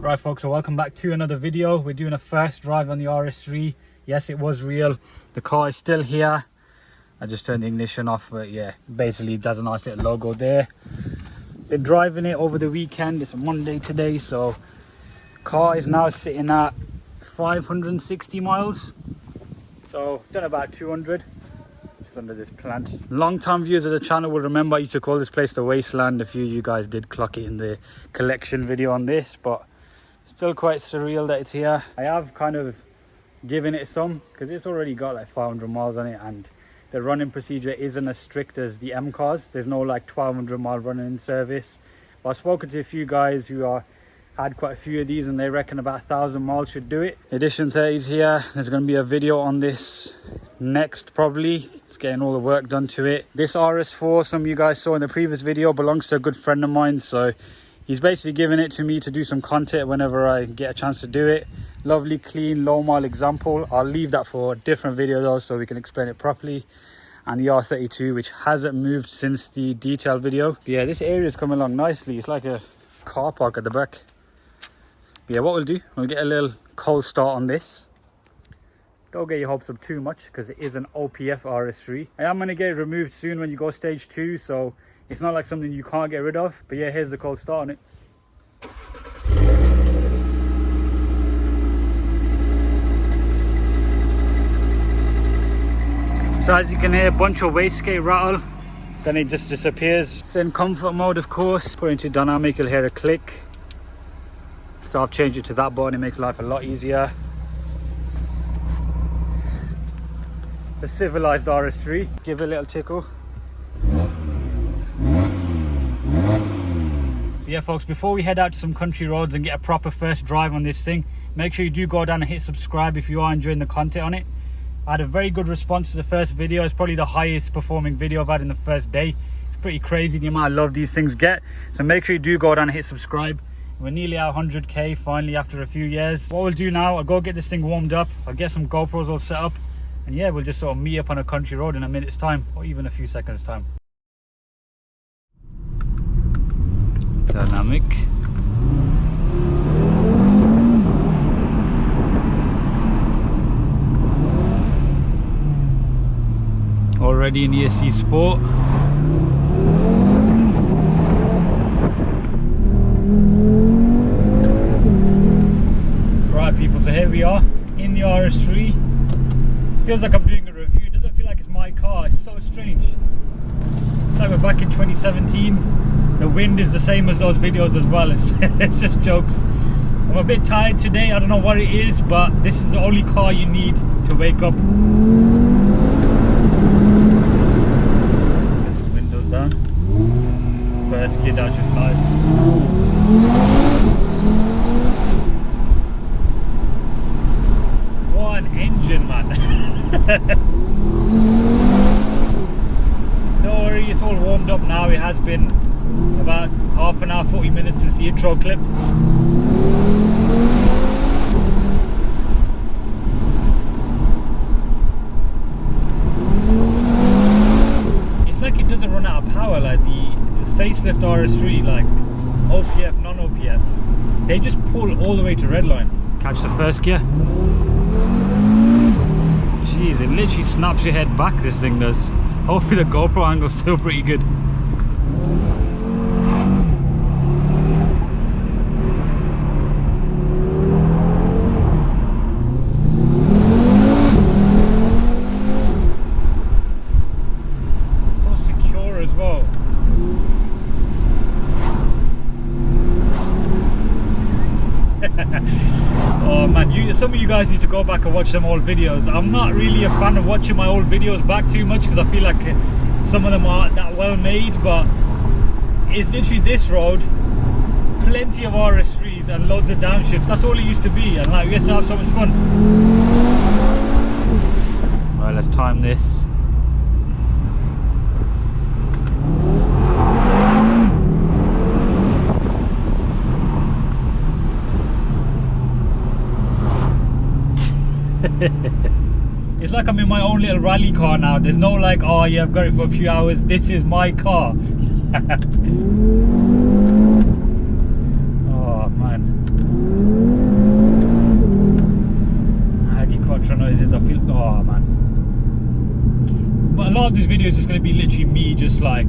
Right folks, so welcome back to another video. We're doing a first drive on the RS3. Yes, it was real. The car is still here. I just turned the ignition off, but yeah, basically it does a nice little logo there. Been driving it over the weekend. It's a Monday today, so car is now sitting at 560 miles. So done about 200 just under this plant. Long-time viewers of the channel will remember I used to call this place the Wasteland. A few of you guys did clock it in the collection video on this, but still quite surreal that it's here. I have kind of given it some because it's already got like 500 miles on it, and the running procedure isn't as strict as the M cars. There's no like 1200 mile running in service. But I've spoken to a few guys who had quite a few of these and they reckon about 1,000 miles should do it. Edition 30 is here. There's going to be a video on this next probably. It's getting all the work done to it. This RS4, some of you guys saw in the previous video, belongs to a good friend of mine, so he's basically given it to me to do some content whenever I get a chance to do it. Lovely, clean, low mile example. I'll leave that for a different video though, so we can explain it properly. And the R32, which hasn't moved since the detail video. But yeah, this area is coming along nicely. It's like a car park at the back. But yeah, what we'll do, we'll get a little cold start on this. Don't get your hopes up too much because it is an OPF RS3. I am going to get it removed soon when you go stage 2, so it's not like something you can't get rid of. But yeah, here's the cold start on it. So as you can hear, a bunch of wastegate rattle, then it just disappears. It's in comfort mode, of course. Put into dynamic, you'll hear a click. So I've changed it to that button. It makes life a lot easier. It's a civilized RS3. Give it a little tickle. Yeah folks, before we head out to some country roads and get a proper first drive on this thing, make sure you do go down and hit subscribe if you are enjoying the content on it. I had a very good response to the first video. It's probably the highest performing video I've had in the first day. It's pretty crazy the amount of love these things get. So make sure you do go down and hit subscribe. We're nearly at 100k finally after a few years. What we'll do now, I'll go get this thing warmed up. I'll get some GoPros all set up. And yeah, we'll just sort of meet up on a country road in a minute's time, or even a few seconds time. Dynamic. Already in ESC Sport. Right people, so here we are in the RS3. Feels like I'm doing a review. It doesn't feel like it's my car. It's so strange. It's like we're back in 2017. The wind is the same as those videos as well. It's just jokes. I'm a bit tired today. I don't know what it is, but this is the only car you need to wake up. Let's get some windows down. First gear dash is nice. What an engine, man. Don't worry, it's all warmed up now. It has been about half an hour, 40 minutes since the intro clip. It's like it doesn't run out of power like the facelift RS3, like OPF, non-OPF. They just pull all the way to redline. Catch the first gear. Jeez, it literally snaps your head back, this thing does. Hopefully the GoPro angle's still pretty good. So secure as well. Oh man, some of you guys need to go back and watch some old videos. I'm not really a fan of watching my old videos back too much because I feel like some of them aren't that well made, but it's literally this road, plenty of RS3s and loads of downshifts. That's all it used to be, and like we used to have so much fun. Right, let's time this. It's like I'm in my own little rally car now. There's no like, oh yeah, I've got it for a few hours. This is my car. Oh man. thought this video is just going to be literally me just like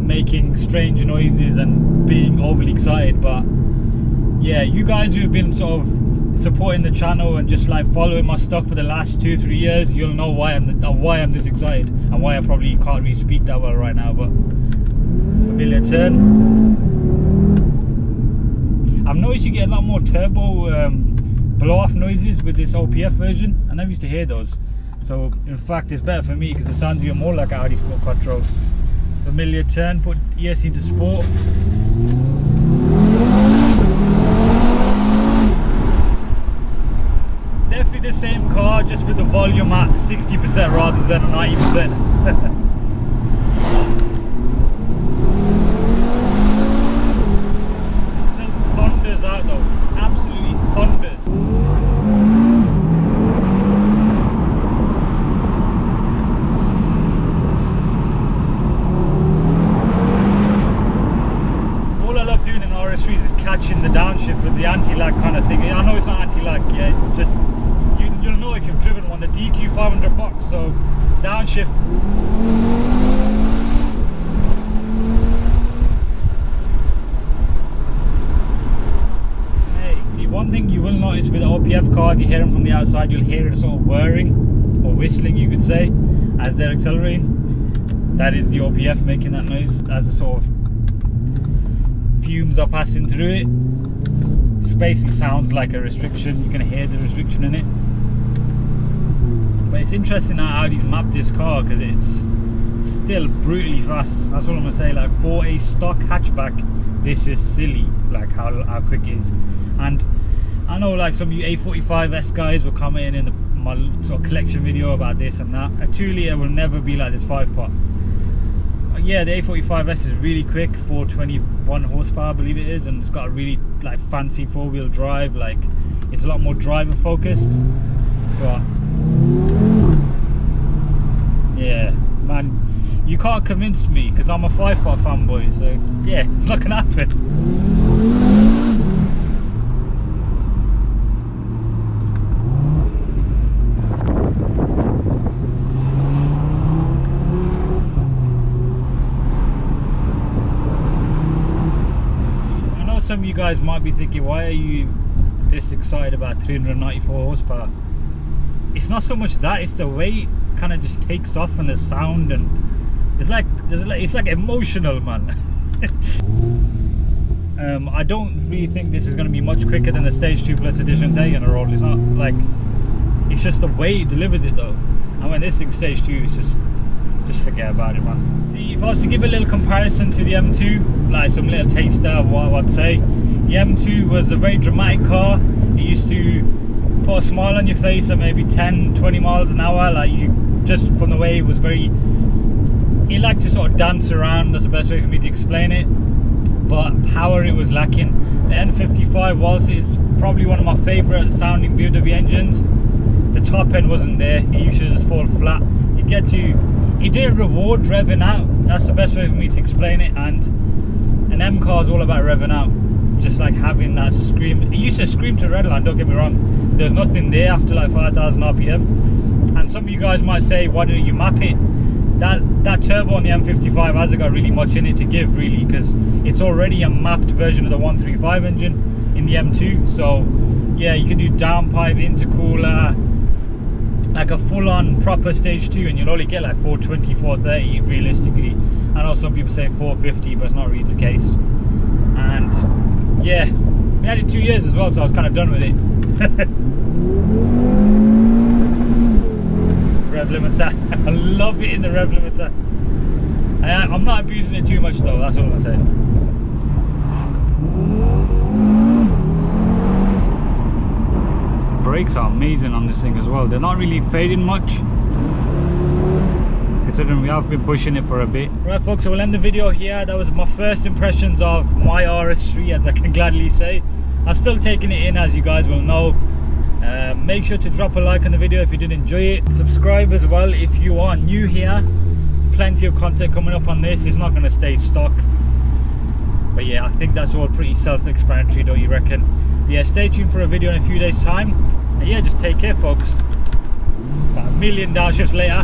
making strange noises and being overly excited, but yeah, you guys who have been sort of supporting the channel and just like following my stuff for the last 2-3 years, you'll know why I'm this excited and why I probably can't really speak that well right now. But familiar turn. I've noticed you get a lot more turbo blow off noises with this OPF version. I never used to hear those, so in fact it's better for me because it sounds even more like Audi Sport Quattro. Familiar turn, put ESC into sport. Definitely the same car, just with the volume at 60% rather than 90%. Out though, absolutely thunders. All I love doing in RS3s is catching the downshift with the anti-lag kind of thing. I know it's not anti-lag, yeah, just you'll know if you've driven one, the DQ 500 box, so downshift. One thing you will notice with the OPF car, if you hear them from the outside, you'll hear it sort of whirring or whistling, you could say, as they're accelerating. That is the OPF making that noise as the sort of fumes are passing through it. This basically sounds like a restriction. You can hear the restriction in it. But it's interesting how Audi's mapped this car because it's still brutally fast. That's all I'm gonna say. Like for a stock hatchback, this is silly. Like how quick it is. And I know like some of you A45S guys were commenting in my sort of collection video about this and that. A 2 litre will never be like this 5-pot. Yeah, the A45S is really quick, 421 horsepower I believe it is, and it's got a really like fancy 4-wheel drive. Like it's a lot more driver focused. But yeah, man, you can't convince me because I'm a 5-pot fanboy. So yeah, it's not gonna happen. Some of you guys might be thinking, why are you this excited about 394 horsepower? It's not so much that, it's the way it kind of just takes off and the sound, and it's like emotional, man. I don't really think this is going to be much quicker than the Stage 2 Plus Edition day on a roll. It's not like, it's just the way it delivers it though. And when this thing's Stage 2, it's just forget about it, man. See, if I was to give a little comparison to the M2, like some little taster of what I'd say, the M2 was a very dramatic car. It used to put a smile on your face at maybe 10-20 miles an hour. Like you, just from the way it was very, it liked to sort of dance around. That's the best way for me to explain it. But power it was lacking. The N55, whilst it's probably one of my favourite sounding BMW engines, the top end wasn't there. It used to just fall flat. You get to, it didn't reward revving out. That's the best way for me to explain it. And an M car is all about revving out, just like having that scream. It used to scream to redline, don't get me wrong. There's nothing there after like 5,000 RPM. And some of you guys might say, why didn't you map it? That turbo on the M55 hasn't got really much in it to give, really, because it's already a mapped version of the 135 engine in the M2. So yeah, you can do downpipe, intercooler, like a full-on proper Stage 2, and you'll only get like 420, 430 realistically. I know some people say 450, but it's not really the case. And yeah, we had it 2 years as well, so I was kind of done with it. Rev limiter, I love it in the rev limiter. I'm not abusing it too much though, that's all I'm saying. Brakes are amazing on this thing as well. They're not really fading much, considering we have been pushing it for a bit. Right folks, so we'll end the video here. That was my first impressions of my RS3, as I can gladly say. I'm still taking it in, as you guys will know. Make sure to drop a like on the video if you did enjoy it. Subscribe as well if you are new here. There's plenty of content coming up on this. It's not going to stay stock. But yeah, I think that's all pretty self-explanatory, don't you reckon? But yeah, stay tuned for a video in a few days time. And yeah, just take care folks. About 1 million downshifts later.